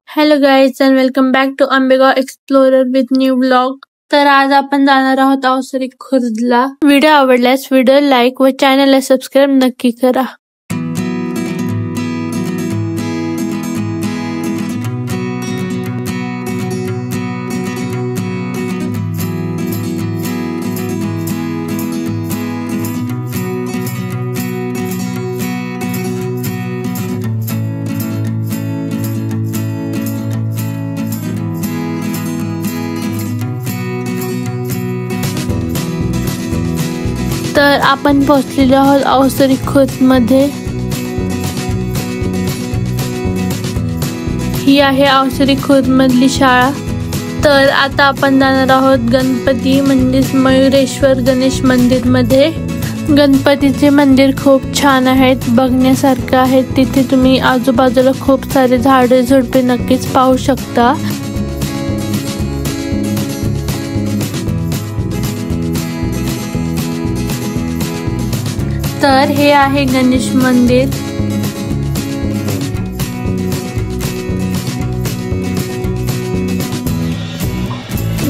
Hello guys and welcome back to Ambegaon explorer with new blog. तर आज आपण जाणार आहोत अवसरी खुर्दला. व्हिडिओ आवडल्यास व्हिडिओ लाईक व चॅनलला सबस्क्राईब नक्की करा. तर आपण पोहोचलेलो आहोत अवसरी खुर्द मध्ये. ही आहे अवसरी खुर्द मधली शाळा. तर आता आपण जाणार आहोत गणपती म्हणजेच मयुरेश्वर गणेश मंदिर मध्ये. गणपतीचे मंदिर खूप छान आहेत, बघण्यासारखं आहे. तिथे तुम्ही आजूबाजूला खूप सारे झाडे झुडपे नक्कीच पाहू शकता. तर हे आहे गणेश मंदिर.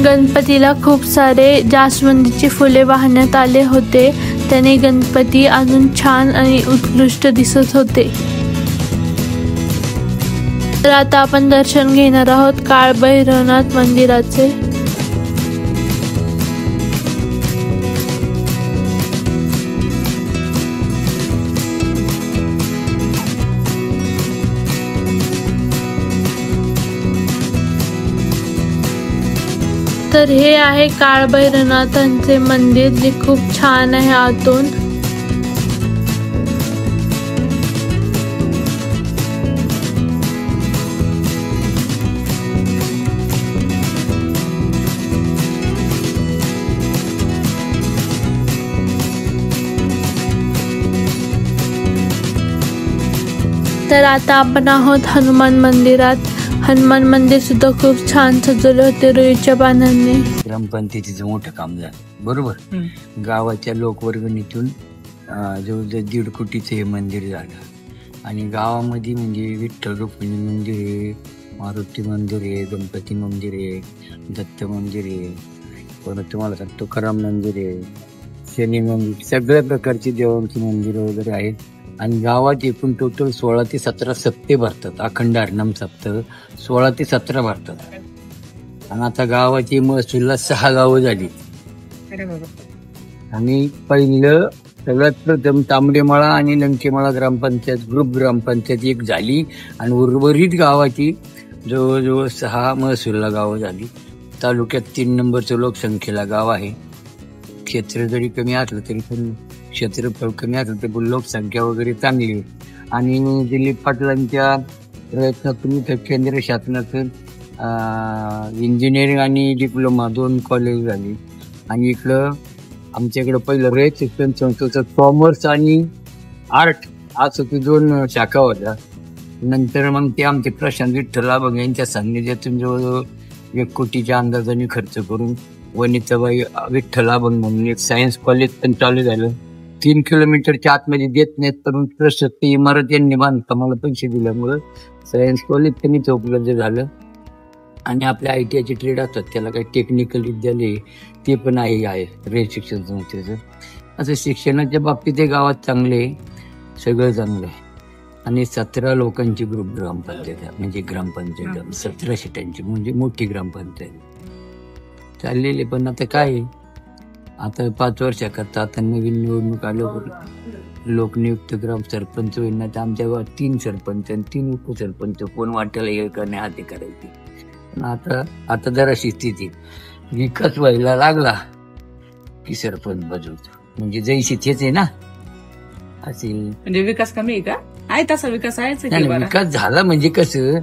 गणपतीला खूप सारे जास्वंदीची फुले वाहण्यात आले होते. त्याने गणपती अजून छान आणि उत्कृष्ट दिसत होते. तर आता आपण दर्शन घेणार आहोत काळभैरवनाथ मंदिराचे. तर हे आहे काळभैरवनाथांचे मंदिर, जे खूप छान आहे आतून. तर आता आपण आहोत हनुमान मंदिरात. हनुमान मंदिर सुद्धा खूप छान सजवले होते रुईच्या पानांनी. ग्रामपंचायतीचं मोठं काम झालं, बरोबर. गावाच्या लोकवर्गणीतून जवळजवळ 1.5 कोटीचं हे मंदिर झालं. आणि गावामध्ये म्हणजे विठ्ठल रुक्मिणी मंदिर आहे, मारुती मंदिर आहे, गणपती मंदिर आहे, दत्त मंदिर आहे, परत तुम्हाला सांगतो तुकाराम मंदिर आहे, शनी मंदिर, सगळ्या प्रकारची देवांची मंदिरं वगैरे आहेत. आणि गावात एकूण टोटल 16 ते 17 सप्ते भरतात. अखंड हरनाम सप्ताह 16 ते 17 भरतात. आणि आता गावाची महसूलला 6 गावं झाली. आणि पहिलं सगळ्यात प्रथम तांबडेमाळा आणि लंकेमाळा ग्रामपंचायत ग्रुप ग्रामपंचायत एक झाली. आणि उर्वरित गावाची जवळजवळ 6 महसूलला गावं झाली. तालुक्यात 3 नंबरचं लोकसंख्येला गाव आहे. क्षेत्र जरी कमी असलं तरी पण क्षेत्रफळ कमी असलं तरी लोकसंख्या वगैरे चांगली आहे. आणि दिलीप पाटलांच्या प्रयत्नातून इथं केंद्र शासनाचं इंजिनिअरिंग आणि डिप्लोमा 2 कॉलेज झाली. आणि इकडं आमच्याकडं पहिलं रयत शिक्षण संस्थेचं कॉमर्स आणि आर्ट असं ते 2 शाखा होत्या. नंतर मग ते आमचे प्रशांत विठ्ठल अभंग यांच्या सान्निध्यातून जवळजवळ 1 कोटीच्या अंदाजाने खर्च करून वनिताबाई विठ्ठल अभंग म्हणून एक सायन्स कॉलेज पण चालू झालं. 3 किलोमीटरच्या आतमध्ये देत नाहीत, परंतु प्रशस्त इमारत यांनी बांधकामाला पैसे दिल्यामुळं सायन्स कॉलेज त्यांनी उपलब्ध झालं. आणि आपल्या ITIचे ट्रेड असतात, त्याला काही टेक्निकल विद्यालय ते पण आहे रयत शिक्षण संस्थेचं. असं शिक्षणाच्या बाबतीत हे गावात चांगले आहे, सगळं चांगलं आहे. आणि 17 लोकांची ग्रुप ग्रामपंचायत आहे, म्हणजे ग्रामपंचायत 17 सीटांची, म्हणजे मोठी ग्रामपंचायत चाललेली. पण आता काय, आता 5 वर्षाकरता आता नवीन निवडणूक आल्यावर लोकनियुक्त ग्राम सरपंच होईल ना. तर आमच्या गावात 3 सरपंच आणि 3 उपसरपंच कोण वाटेल हे करणे हाती करायचे. पण आता जराशी स्थिती विकास व्हायला लागला की सरपंच बजवतो, म्हणजे जैशी तेच आहे ना. असेल म्हणजे विकास कमी आहे का? आहे तसा विकास आहे. विकास झाला म्हणजे कसं,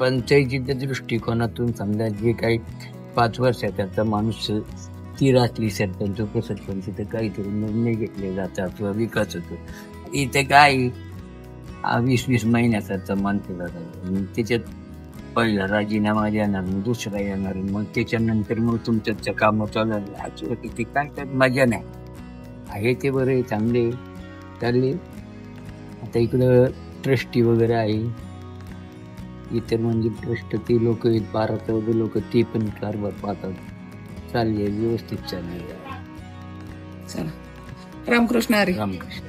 पंचायतीच्या दृष्टिकोनातून समजा जे काही 5 वर्षाचा माणूस स्थिर असली सरपंच उपसरपंच, तर काहीतरी निर्णय घेतले जातात किंवा विकास होतो. इथे काय 20-20 महिन्याचा माणसाला त्याच्यात पहिला राजीनामा देणार, दुसरा येणार, मग त्याच्यानंतर मग तुमच्या कामं चालू किती काय मजा नाही. आहे ते बरं, चांगले चालले. आता इकडं ट्रस्टी वगैरे आहे, इतर म्हणजे ट्रस्टचे लोक आहेत, 12-14 लोक, ते पण कारभार पाहतात. चालले व्यवस्थित चालले. चला, रामकृष्ण हरी. रामकृष्ण.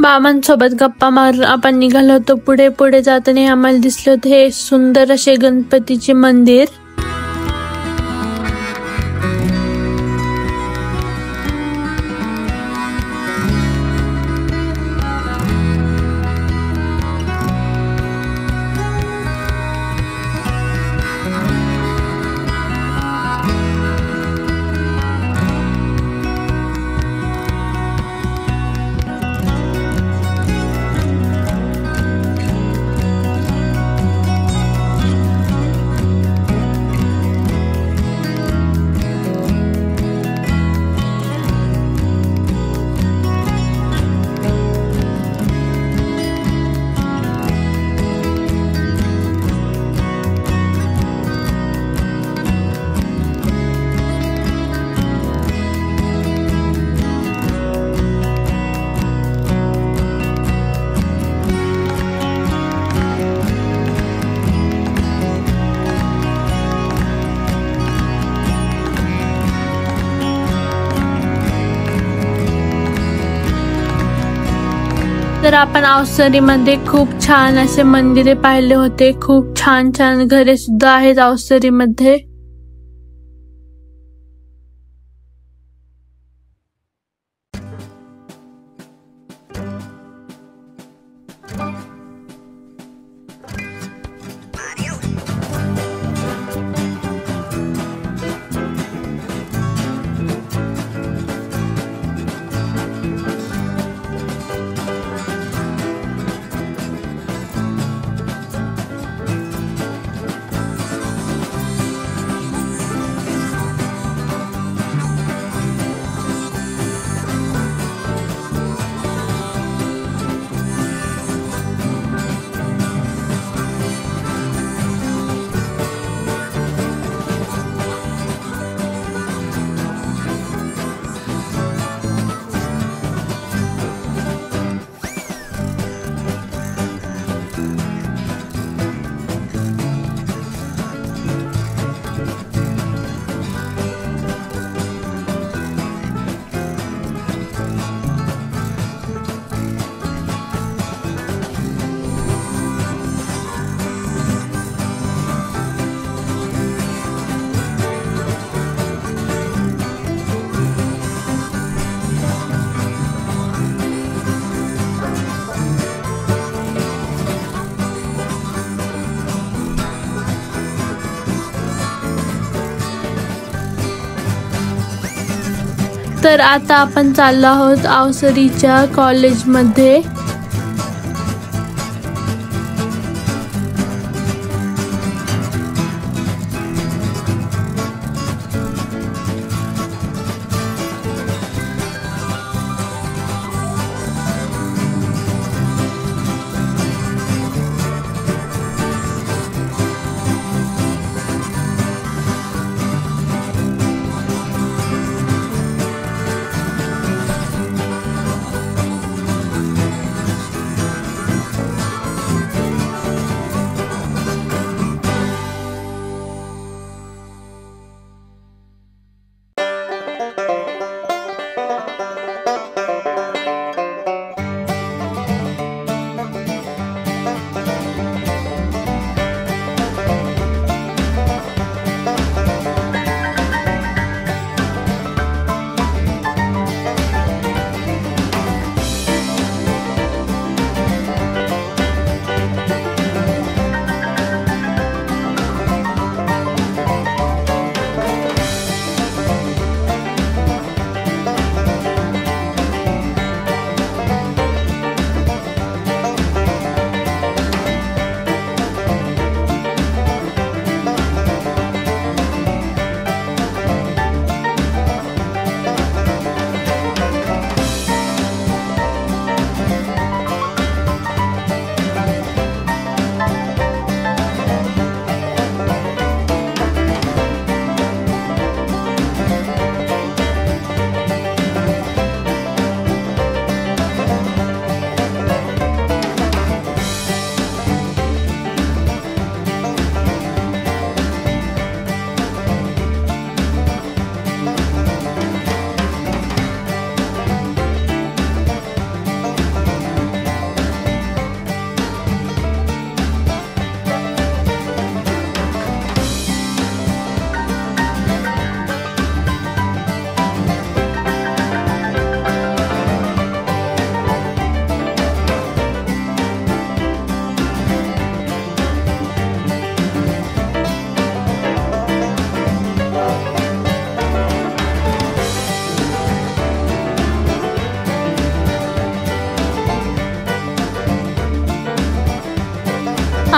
बाबांसोबत गप्पा मारून आपण निघालो होतो. पुढे पुढे जाताना आम्हाला दिसले होते हे सुंदर असे गणपतीचे मंदिर. तर आपण अवसरीमध्ये खूप छान असे मंदिरे पाहिले होते. खूप छान छान घरे सुद्धा आहेत अवसरीमध्ये. तर आता आपण चाललो आहोत अवसरीच्या कॉलेजमध्ये.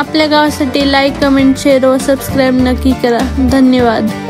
आपल्या गावासाठी लाईक, कमेंट, शेअर व सबस्क्राईब नक्की करा. धन्यवाद.